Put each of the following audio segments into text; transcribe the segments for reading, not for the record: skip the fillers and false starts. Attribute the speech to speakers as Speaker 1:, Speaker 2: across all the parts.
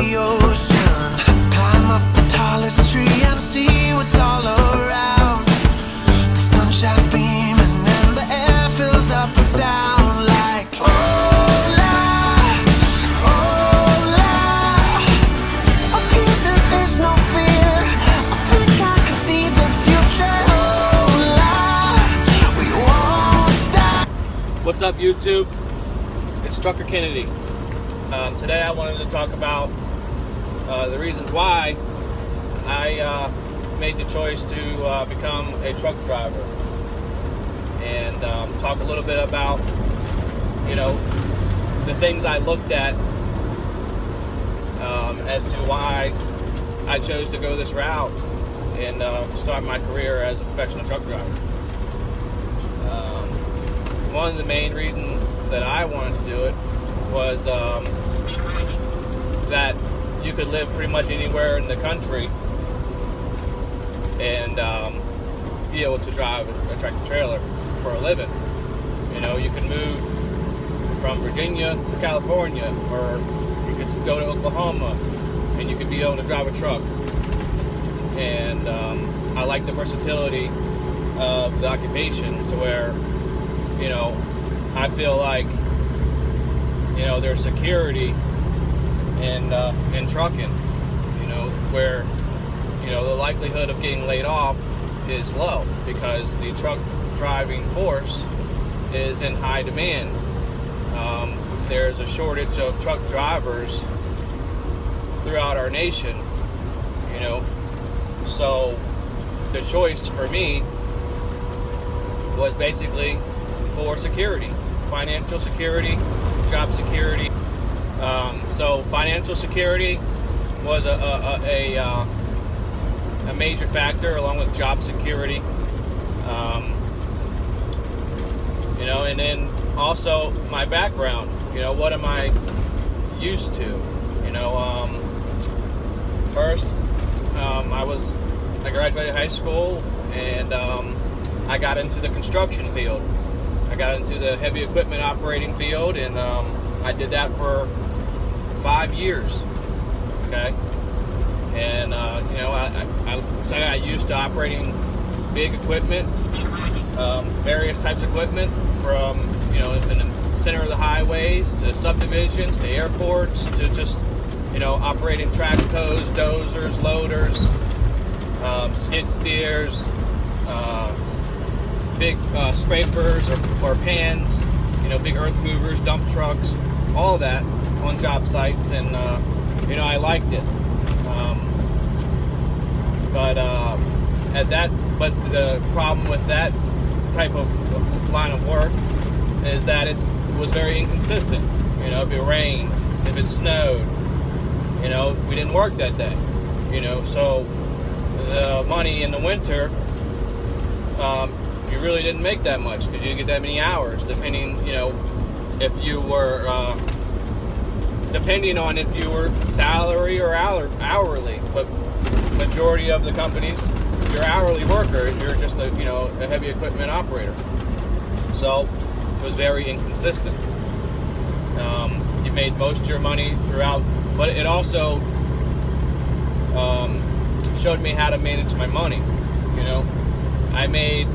Speaker 1: the ocean, climb up the tallest tree and see what's all around. The sun shines beaming and the air fills up with sound like hola, hola. Up here there is no fear, I think I can see the future. Hola, we won't stop.
Speaker 2: What's up, YouTube? It's Trucker Kennedy. Today I wanted to talk about the reasons why I made the choice to become a truck driver, and talk a little bit about, you know, the things I looked at as to why I chose to go this route and start my career as a professional truck driver. One of the main reasons that I wanted to do it was that you could live pretty much anywhere in the country and be able to drive a tractor trailer for a living. You know, you can move from Virginia to California, or you could go to Oklahoma and you could be able to drive a truck. And I like the versatility of the occupation, to where, you know, I feel like, you know, there's security in trucking, you know, where, you know, the likelihood of getting laid off is low because the truck driving force is in high demand. There's a shortage of truck drivers throughout our nation, you know, so the choice for me was basically for security, financial security, job security. So financial security was a major factor, along with job security. You know, and then also my background. You know, what am I used to? You know, first, I graduated high school, and I got into the construction field. I got into the heavy equipment operating field, and I did that for 5 years. Okay, and you know, I got used to operating big equipment, various types of equipment, from, you know, in the center of the highways to subdivisions to airports to just, you know, operating track tows, dozers, loaders, skid steers, big scrapers or pans, you know, big earth movers, dump trucks, all that on job sites, and you know, I liked it. But the problem with that type of line of work is that it was very inconsistent. You know, if it rained, if it snowed, you know, we didn't work that day. You know, so the money in the winter, you really didn't make that much because you didn't get that many hours, depending, you know, if you were depending on if you were salary or hourly. But majority of the companies, you're hourly worker, you're just a, you know, a heavy equipment operator. So it was very inconsistent. You made most of your money throughout, but it also showed me how to manage my money. You know, I made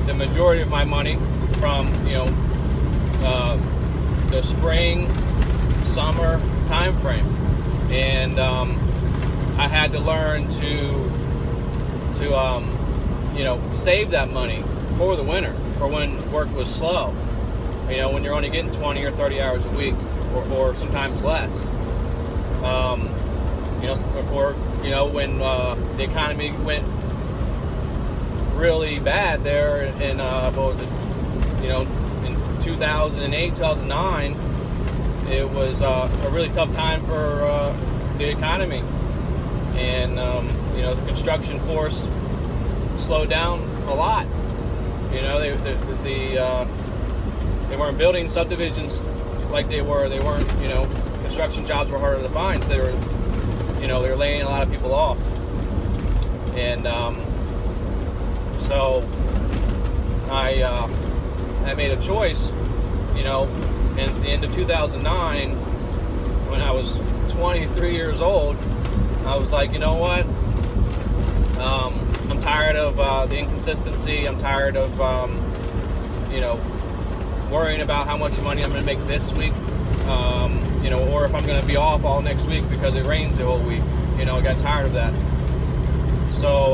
Speaker 2: the majority of my money from, you know, the spring, summer time frame, and I had to learn to you know, save that money for the winter, for when work was slow. You know, when you're only getting 20 or 30 hours a week, or sometimes less. You know, or you know, when the economy went really bad there in what was it? You know, in 2008, 2009, it was a really tough time for the economy, and you know, the construction force slowed down a lot. You know, they weren't building subdivisions like they were. They weren't, you know, construction jobs were harder to find, so they were, you know, they were laying a lot of people off. And so I made a choice, you know, in the end of 2009, when I was 23 years old, I was like, you know what? I'm tired of the inconsistency. I'm tired of, worrying about how much money I'm going to make this week, or if I'm going to be off all next week because it rains the whole week. I got tired of that. So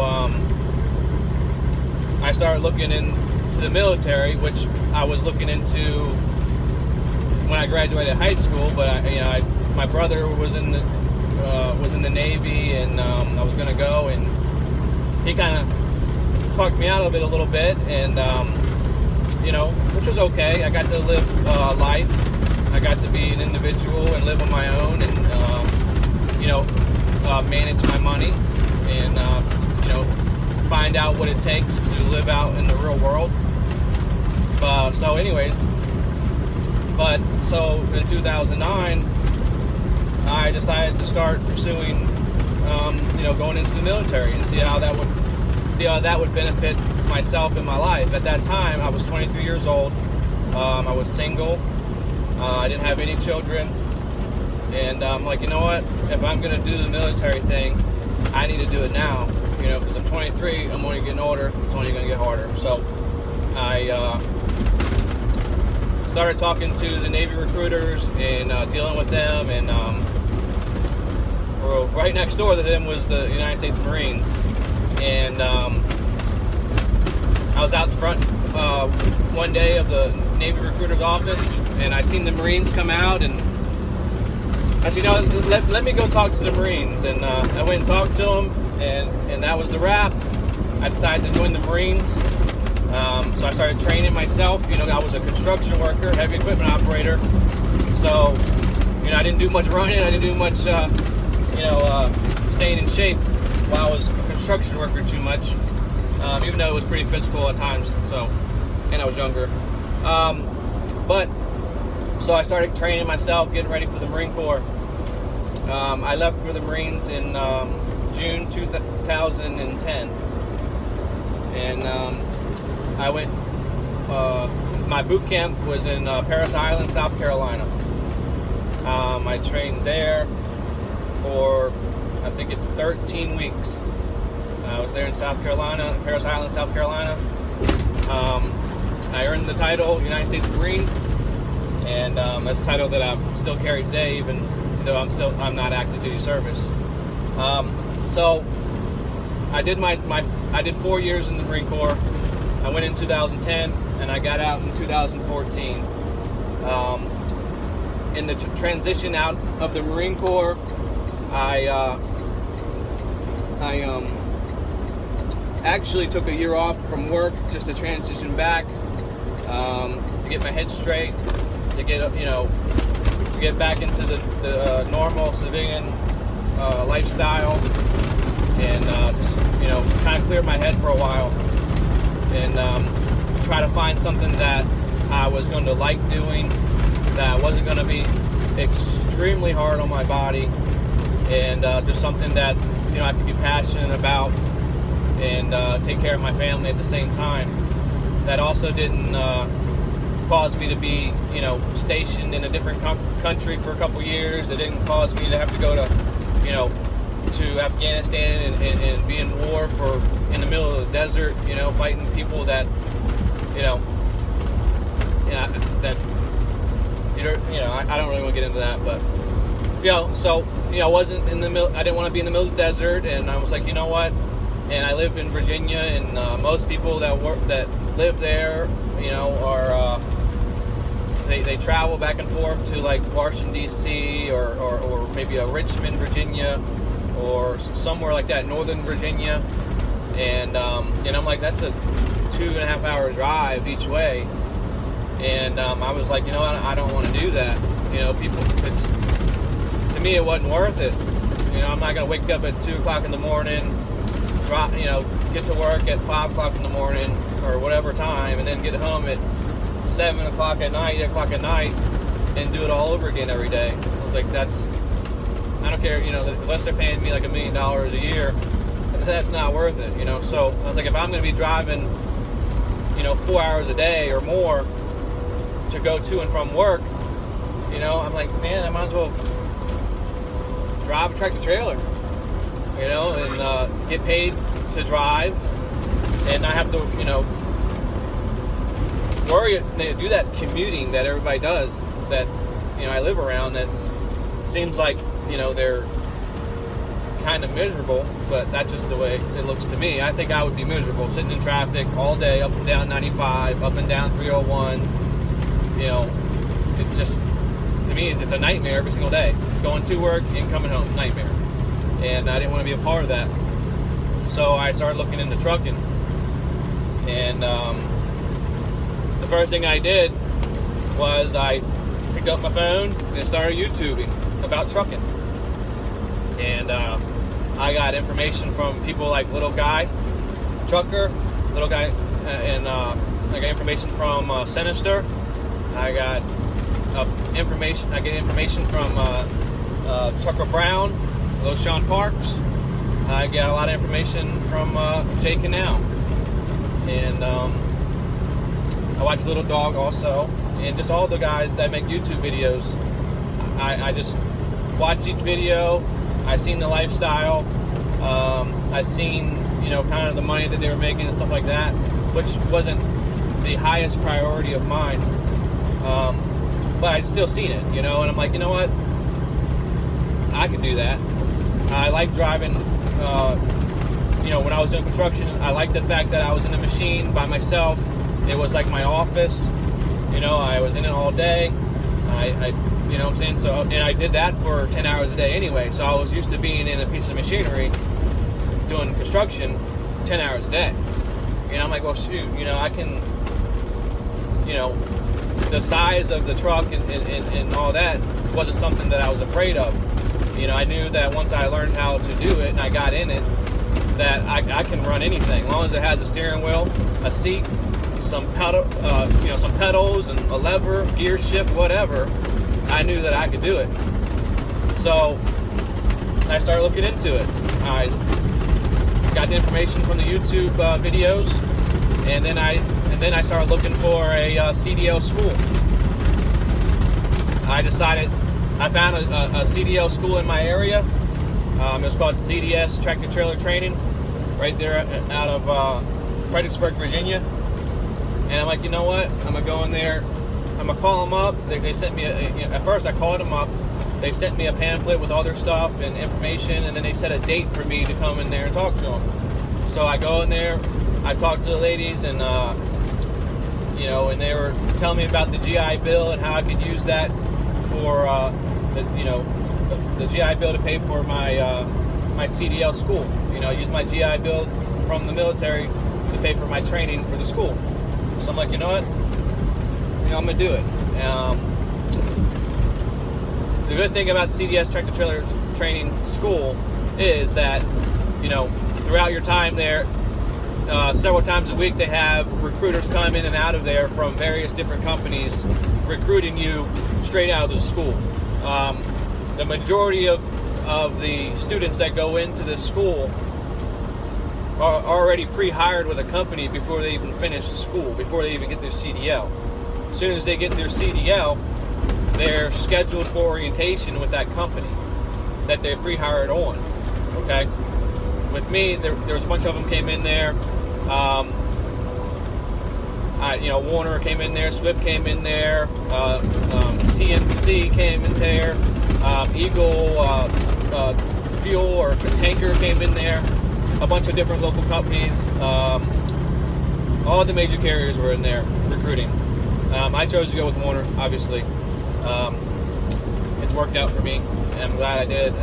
Speaker 2: I started looking into the military, which I was looking into when I graduated high school. But my brother was in the Navy, and I was going to go, and he kind of talked me out of it a little bit, and which was okay. I got to live life. I got to be an individual and live on my own, and manage my money, and find out what it takes to live out in the real world. So in 2009, I decided to start pursuing, going into the military and see how that would benefit myself in my life. At that time, I was 23 years old. I was single. I didn't have any children. And I'm like, you know what? If I'm going to do the military thing, I need to do it now. Because I'm 23, I'm only getting older. It's only going to get harder. So I started talking to the Navy recruiters and dealing with them. And right next door to them was the United States Marines. And I was out front one day of the Navy recruiter's office, and I seen the Marines come out, and I said, let me go talk to the Marines. And I went and talked to them, and that was the wrap. I decided to join the Marines. So I started training myself. I was a construction worker, heavy equipment operator. So, I didn't do much running. I didn't do much, staying in shape while I was a construction worker too much. Even though it was pretty physical at times. And I was younger. So I started training myself, getting ready for the Marine Corps. I left for the Marines in June 2010. And I went, my boot camp was in Parris Island, South Carolina. I trained there for, I think it's 13 weeks. I was there in South Carolina, Parris Island, South Carolina. I earned the title United States Marine, and that's a title that I still carry today, even though I'm not active duty service. So I did I did 4 years in the Marine Corps. I went in 2010, and I got out in 2014. In the transition out of the Marine Corps, I actually took a year off from work just to transition back, to get my head straight, to get back into the normal civilian lifestyle, and just kind of clear my head for a while, and try to find something that I was going to like doing, that wasn't going to be extremely hard on my body, and just something that I could be passionate about, and take care of my family at the same time. That also didn't cause me to be, stationed in a different country for a couple years. It didn't cause me to have to go to Afghanistan and be in war in the middle of the desert, fighting people that, I don't really want to get into that, but I wasn't in the I didn't want to be in the middle of the desert, and I was like, you know what? And I live in Virginia, and most people that live there, are they travel back and forth to like Washington D.C. or maybe a Richmond, Virginia, or somewhere like that, Northern Virginia, and I'm like, that's a 2.5 hour drive each way, and I was like, I don't want to do that. To me, it wasn't worth it. I'm not gonna wake up at 2 o'clock in the morning, get to work at 5 o'clock in the morning or whatever time, and then get home at 7 o'clock at night, 8 o'clock at night, and do it all over again every day. I was like, I don't care, unless they're paying me like $1 million a year, that's not worth it, So I was like, if I'm going to be driving, 4 hours a day or more to go to and from work, I'm like, man, I might as well drive a tractor trailer, you know, and get paid to drive, and not have to, you know, worry, do that commuting that everybody does, that, you know, I live around. That's seems like, you know, they're kind of miserable, but that's just the way it looks to me. I think I would be miserable sitting in traffic all day, up and down 95, up and down 301. You know, it's just, to me, it's a nightmare every single day. Going to work and coming home, nightmare. And I didn't want to be a part of that. So I started looking into trucking. And the first thing I did was I picked up my phone and started YouTubing about trucking. And I got information from people like Little Guy Trucker, Little Guy, and I got information from Sinister. I got information from Trucker Brown, Sean Parks. I got a lot of information from Jake and Now. And I watch Little Dog also, and just all the guys that make YouTube videos. I just watched each video. I seen the lifestyle. I seen, you know, kind of the money that they were making and stuff like that, which wasn't the highest priority of mine. But I still seen it, you know, and I'm like, you know what? I could do that. I like driving. You know, when I was doing construction, I liked the fact that I was in the machine by myself. It was like my office. You know, I was in it all day. You know what I'm saying? So, and I did that for 10 hours a day anyway. So I was used to being in a piece of machinery doing construction 10 hours a day. And I'm like, well, shoot, you know, I can, you know, the size of the truck and all that wasn't something that I was afraid of. You know, I knew that once I learned how to do it and I got in it, that I can run anything, as long as it has a steering wheel, a seat, some pedal, you know, some pedals and a lever, gear shift, whatever. I knew that I could do it. So I started looking into it. I got the information from the YouTube videos, and then I started looking for a CDL school. I found a CDL school in my area. It was called CDS Tractor Trailer Training, right there out of Fredericksburg, Virginia. And I'm like, you know what? I'm gonna go in there. I'm gonna call them up. They sent me at first I called them up. They sent me a pamphlet with all their stuff and information, and then they set a date for me to come in there and talk to them. So I go in there, I talk to the ladies, and you know, and they were telling me about the GI Bill and how I could use that for the GI Bill to pay for my my CDL school. You know, use my GI Bill from the military to pay for my training for the school. So I'm like, you know what? You know, I'm gonna do it. The good thing about CDS Tractor Trailer Training School is that, you know, throughout your time there, several times a week they have recruiters come in and out of there from various different companies recruiting you straight out of the school. The majority of the students that go into this school are already pre-hired with a company before they even finish school, before they even get their CDL. As soon as they get their CDL, they're scheduled for orientation with that company that they're pre-hired on. Okay. With me, there was a bunch of them came in there. You know, Warner came in there, Swift came in there, TMC came in there, Eagle Fuel or Tanker came in there. A bunch of different local companies. All the major carriers were in there recruiting. I chose to go with Warner, obviously. It's worked out for me, and I'm glad I did.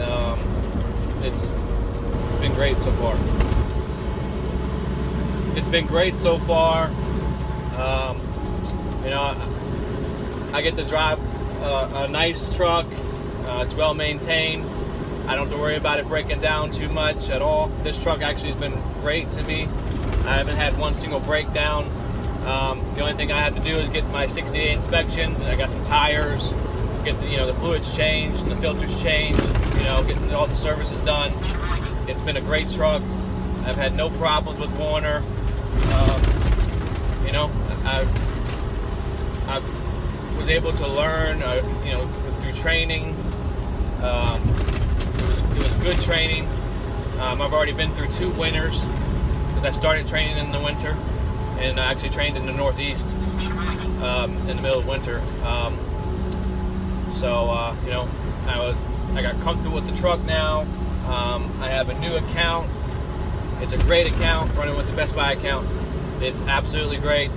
Speaker 2: It's been great so far. It's been great so far. You know, I get to drive a nice truck. It's well maintained. I don't have to worry about it breaking down too much at all. This truck actually has been great to me. I haven't had one single breakdown. The only thing I have to do is get my 60-day inspections, and I got some tires, get the fluids changed and the filters changed, getting all the services done. It's been a great truck. I've had no problems with Warner. I was able to learn, through training. It was good training. I've already been through 2 winters because I started training in the winter, and I actually trained in the Northeast in the middle of winter. You know, I got comfortable with the truck now. I have a new account. It's a great account, running with the Best Buy account. It's absolutely great.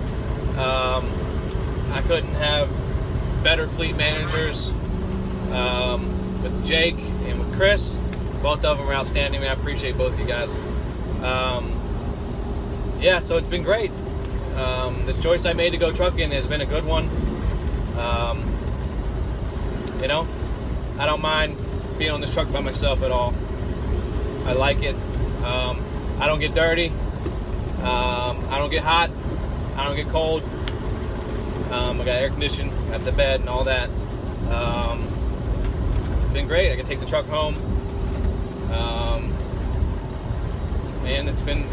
Speaker 2: I couldn't have better fleet managers with Jake and with Chris. Both of them are outstanding. I appreciate both of you guys. Yeah, so it's been great. The choice I made to go trucking has been a good one. You know, I don't mind being on this truck by myself at all. I like it. I don't get dirty. I don't get hot. I don't get cold. I got air conditioning at the bed and all that. It's been great. I can take the truck home. And it's been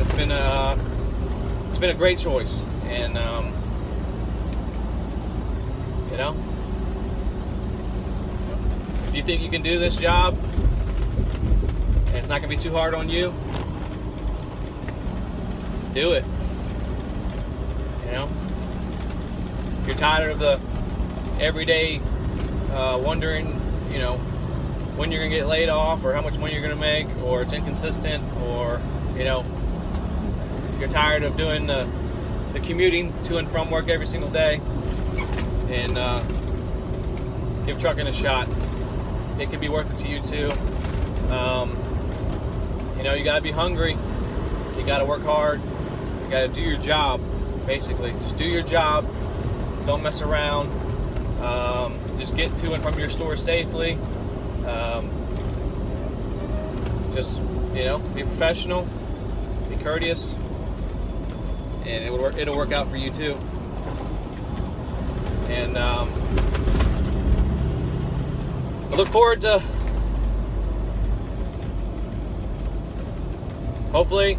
Speaker 2: a great choice. And you know, if you think you can do this job and it's not gonna be too hard on you, do it. You know, if you're tired of the everyday wondering, you know, when you're gonna get laid off or how much money you're gonna make, or it's inconsistent, or you know, you're tired of doing the commuting to and from work every single day, and give trucking a shot. It could be worth it to you too. You know, you gotta be hungry. You gotta work hard. You gotta do your job, basically. Just do your job. Don't mess around. Just get to and from your store safely. Just, you know, be professional, be courteous, and it'll work out for you too. And I look forward to hopefully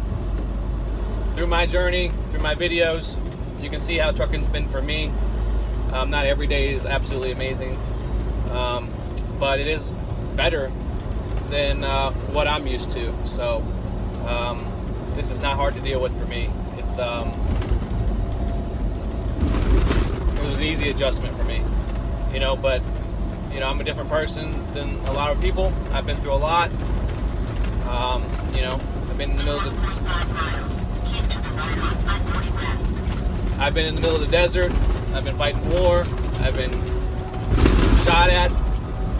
Speaker 2: through my journey, through my videos, you can see how trucking's been for me. Not every day is absolutely amazing, but it is better than what I'm used to. So this is not hard to deal with for me. It's it was an easy adjustment for me, you know. But you know, I'm a different person than a lot of people. I've been through a lot. You know, I've been in the middle of the desert. I've been fighting war. I've been shot at.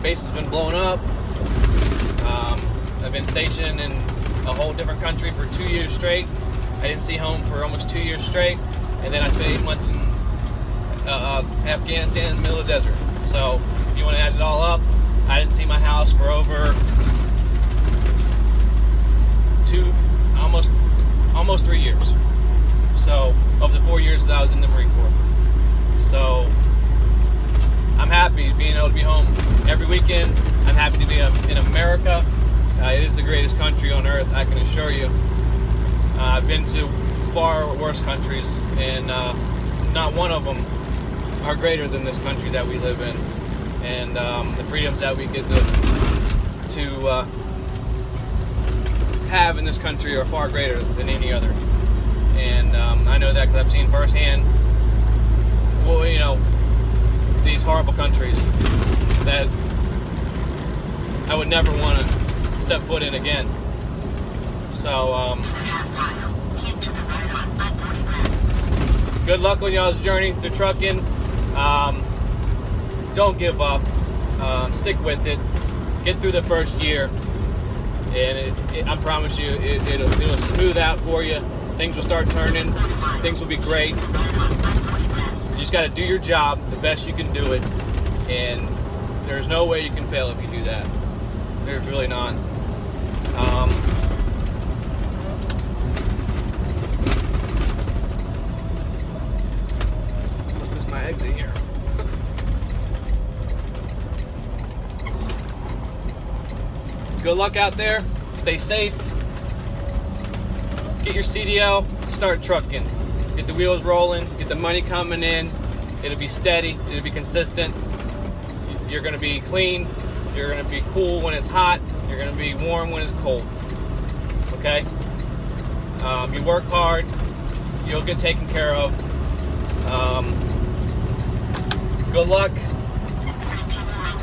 Speaker 2: Base has been blown up. I've been stationed in a whole different country for 2 years straight. I didn't see home for almost 2 years straight, and then I spent 8 months in Afghanistan in the middle of the desert. So if you want to add it all up, I didn't see my house for over almost 3 years. So of the 4 years that I was in the Marine Corps. So I'm happy being able to be home every weekend. I'm happy to be in America. It is the greatest country on earth, I can assure you. I've been to far worse countries, and not one of them are greater than this country that we live in. And the freedoms that we get to have in this country are far greater than any other. And I know that because I've seen firsthand, well, you know, these horrible countries that I would never want to step foot in again. So good luck on y'all's journey through trucking. Don't give up. Stick with it. Get through the first year, and I promise you, it'll smooth out for you. Things will start turning. Things will be great. You just got to do your job the best you can do it, and there's no way you can fail if you do that. There's really not. Must miss my exit here. Good luck out there. Stay safe. Get your CDL. Start trucking. Get the wheels rolling. Get the money coming in. It'll be steady. It'll be consistent. You're going to be clean. You're going to be cool when it's hot. You're going to be warm when it's cold. Okay? You work hard, you'll get taken care of. Good luck,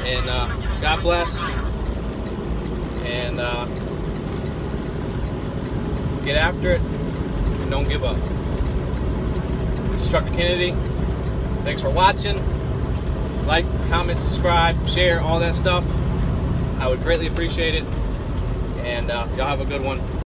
Speaker 2: and God bless, and get after it, and don't give up. This is Trucker Kennedy. Thanks for watching. Like, comment, subscribe, share, all that stuff. I would greatly appreciate it, and y'all have a good one.